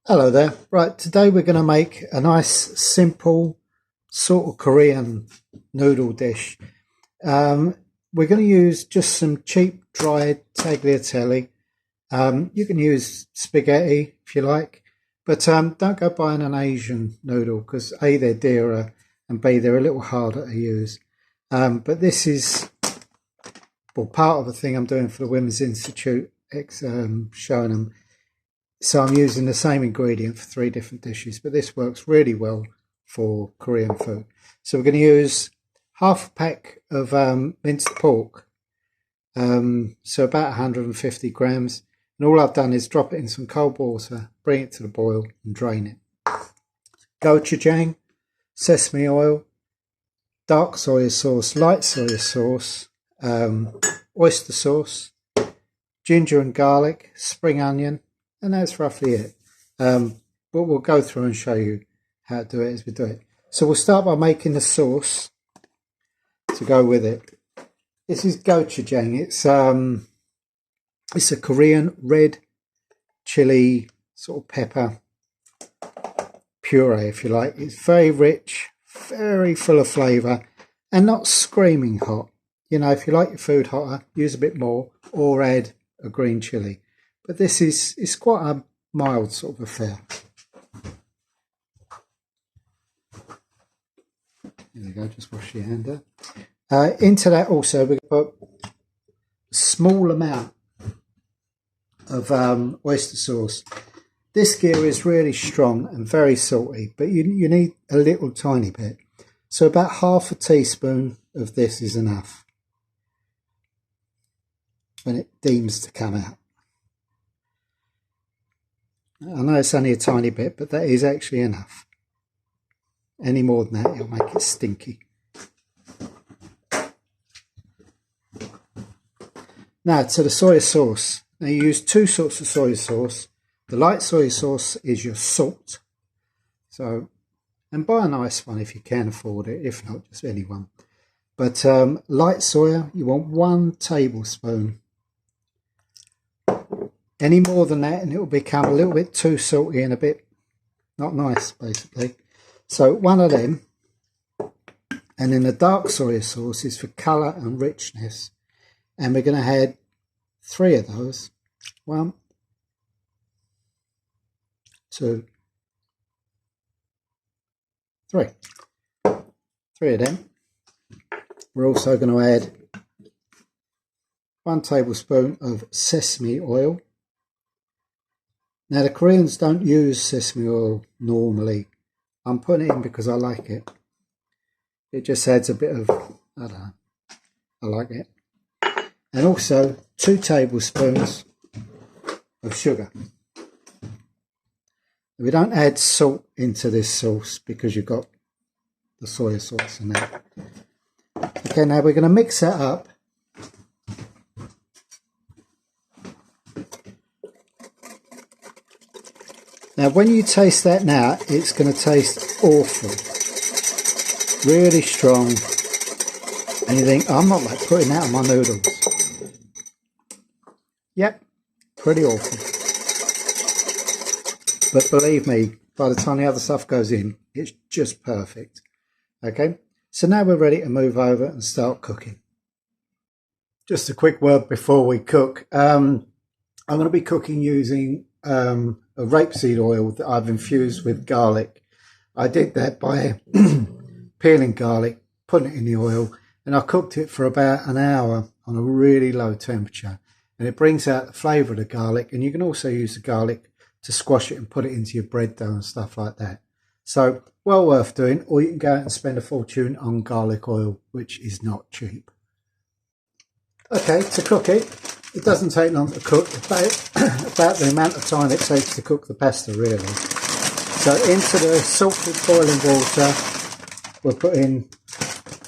Hello there. Right, today we're going to make a nice, simple sort of Korean noodle dish. We're going to use just some cheap dried tagliatelle. You can use spaghetti if you like, but don't go buying an Asian noodle because A, they're dearer, and B, they're a little harder to use. But this is part of the thing I'm doing for the Women's Institute, showing them. So I'm using the same ingredient for 3 different dishes, but this works really well for Korean food. So we're going to use half a pack of minced pork, so about 150 grams. And all I've done is drop it in some cold water, bring it to the boil and drain it. Gochujang, sesame oil, dark soy sauce, light soy sauce, oyster sauce, ginger and garlic, spring onion, and that's roughly it. But we'll go through and show you how to do it as we do it. So we'll start by making the sauce to go with it. This is gochujang. It's a Korean red chili sort of pepper puree, if you like. It's very rich, very full of flavour, and not screaming hot. You know, if you like your food hotter, use a bit more or add a green chili. But this is quite a mild sort of affair. There we go, just wash your hand there. Into that also we're going to put a small amount of oyster sauce. This gear is really strong and very salty, but you need a little tiny bit. So about half a teaspoon of this is enough when it deems to come out. I know it's only a tiny bit, but that is actually enough. Any more than that, it'll make it stinky. Now to the soy sauce. Now you use 2 sorts of soy sauce. The light soy sauce is your salt. So, and buy a nice one if you can afford it. If not, just any one. But light soya, you want 1 tablespoon. Any more than that and it will become a little bit too salty and a bit not nice, basically. So 1 of them. And then the dark soy sauce is for colour and richness. And we're going to add 3 of those. 1, 2, 3. 3 of them. We're also going to add 1 tablespoon of sesame oil. Now the Koreans don't use sesame oil normally. I'm putting it in because I like it. It just adds a bit of, I don't know, I like it. And also 2 tablespoons of sugar. We don't add salt into this sauce because you've got the soy sauce in there. Okay, now we're going to mix that up. Now when you taste that now, it's going to taste awful. Really strong. And you think, I'm not like putting that on my noodles. Yep, pretty awful. But believe me, by the time the other stuff goes in, it's just perfect. Okay, so now we're ready to move over and start cooking. Just a quick word before we cook. I'm going to be cooking using a rapeseed oil that I've infused with garlic. I did that by peeling garlic, putting it in the oil, and I cooked it for about an hour on a really low temperature. And it brings out the flavour of the garlic, and you can also use the garlic to squash it and put it into your bread dough and stuff like that. So, well worth doing, or you can go out and spend a fortune on garlic oil, which is not cheap. Okay, to cook it, it doesn't take long to cook, about the amount of time it takes to cook the pasta, really. So into the salted boiling water, we'll put in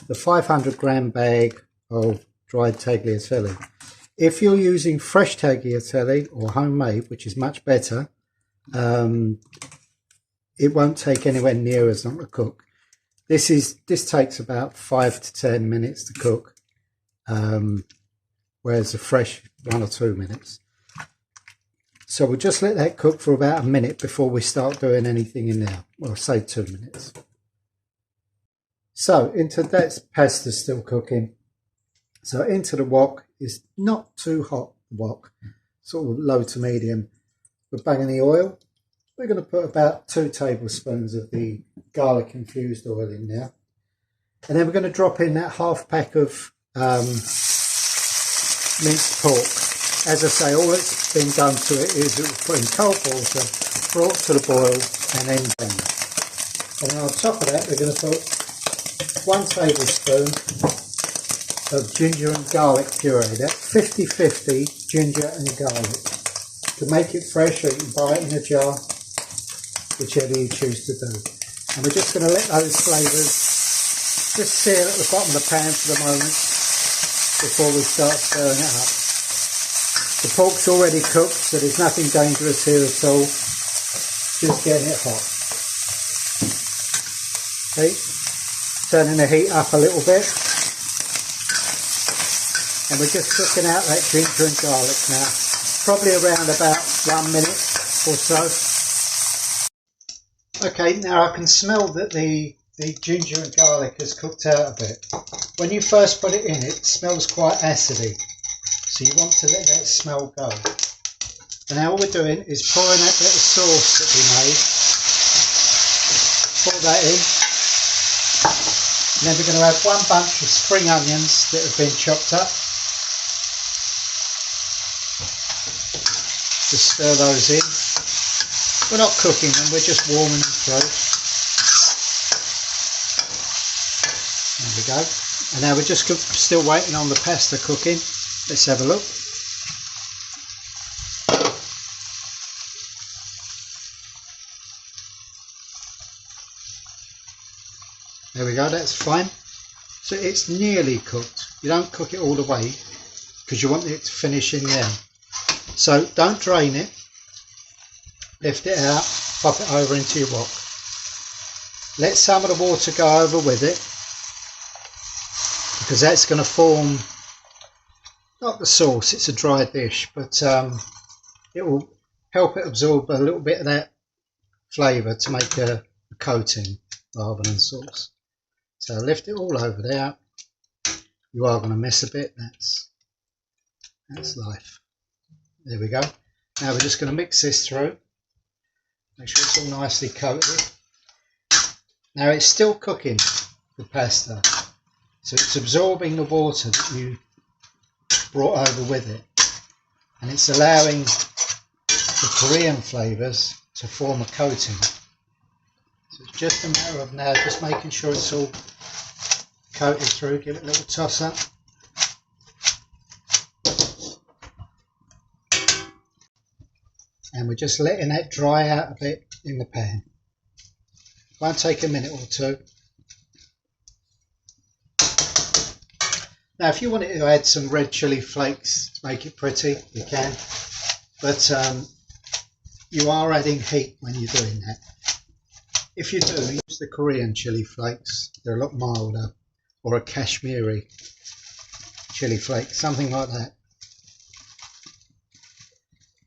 the 500 gram bag of dried tagliatelle. If you're using fresh tagliatelle or homemade, which is much better, it won't take anywhere near as long to cook. This takes about 5 to 10 minutes to cook, whereas the fresh 1 or 2 minutes. So we'll just let that cook for about a minute before we start doing anything in there. Well, say 2 minutes. So into that pasta still cooking. So into the wok is not too hot wok, sort of low to medium. We're banging the oil. We're going to put about 2 tablespoons of the garlic infused oil in there. And then we're going to drop in that half pack of minced pork. As I say, all that's been done to it is it was put in cold water, brought to the boil, and then done. And then on top of that, we're going to put 1 tablespoon of ginger and garlic puree. That's 50-50 ginger and garlic. To make it fresh, or you can buy it in a jar, whichever you choose to do. And we're just going to let those flavours just sear at the bottom of the pan for the moment before we start stirring it up. The pork's already cooked, so there's nothing dangerous here at all. Just getting it hot. See? Turning the heat up a little bit. And we're just cooking out that ginger and garlic now. Probably around about 1 minute or so. Okay, now I can smell that the ginger and garlic has cooked out a bit. When you first put it in, it smells quite acidy. So you want to let that smell go. And now all we're doing is pouring that bit of sauce that we made. Pour that in. And then we're going to add 1 bunch of spring onions that have been chopped up. Just stir those in. We're not cooking them, we're just warming them through. There we go. And now we're just still waiting on the pasta cooking. Let's have a look. There we go, that's fine. So it's nearly cooked. You don't cook it all the way because you want it to finish in there. So don't drain it. Lift it out, pop it over into your wok. Let some of the water go over with it because that's going to form, not the sauce, it's a dry dish, but it will help it absorb a little bit of that flavour to make a coating rather than sauce. So lift it all over there. You are going to miss a bit, that's life. There we go. Now we're just going to mix this through. Make sure it's all nicely coated. Now it's still cooking, the pasta. So it's absorbing the water that you brought over with it. And it's allowing the Korean flavours to form a coating. So it's just a matter of now just making sure it's all coated through. Give it a little toss up. And we're just letting that dry out a bit in the pan. Won't take a minute or two. Now if you wanted to add some red chilli flakes to make it pretty, you can. But you are adding heat when you're doing that. If you do, use the Korean chilli flakes. They're a lot milder. Or a Kashmiri chilli flake, something like that.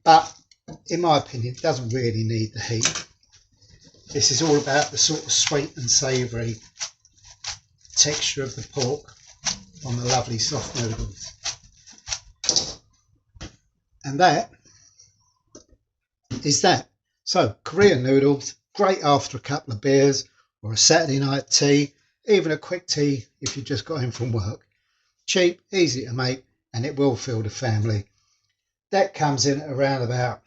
But in my opinion, it doesn't really need the heat. This is all about the sort of sweet and savoury texture of the pork on the lovely soft noodles. And that is that. So, Korean noodles, great after a couple of beers or a Saturday night tea, even a quick tea if you just got in from work. Cheap, easy to make, and it will fill the family. That comes in at around about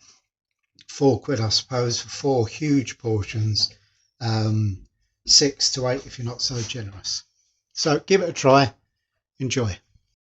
£4, I suppose, for 4 huge portions. 6 to 8 if you're not so generous. So give it a try. Enjoy.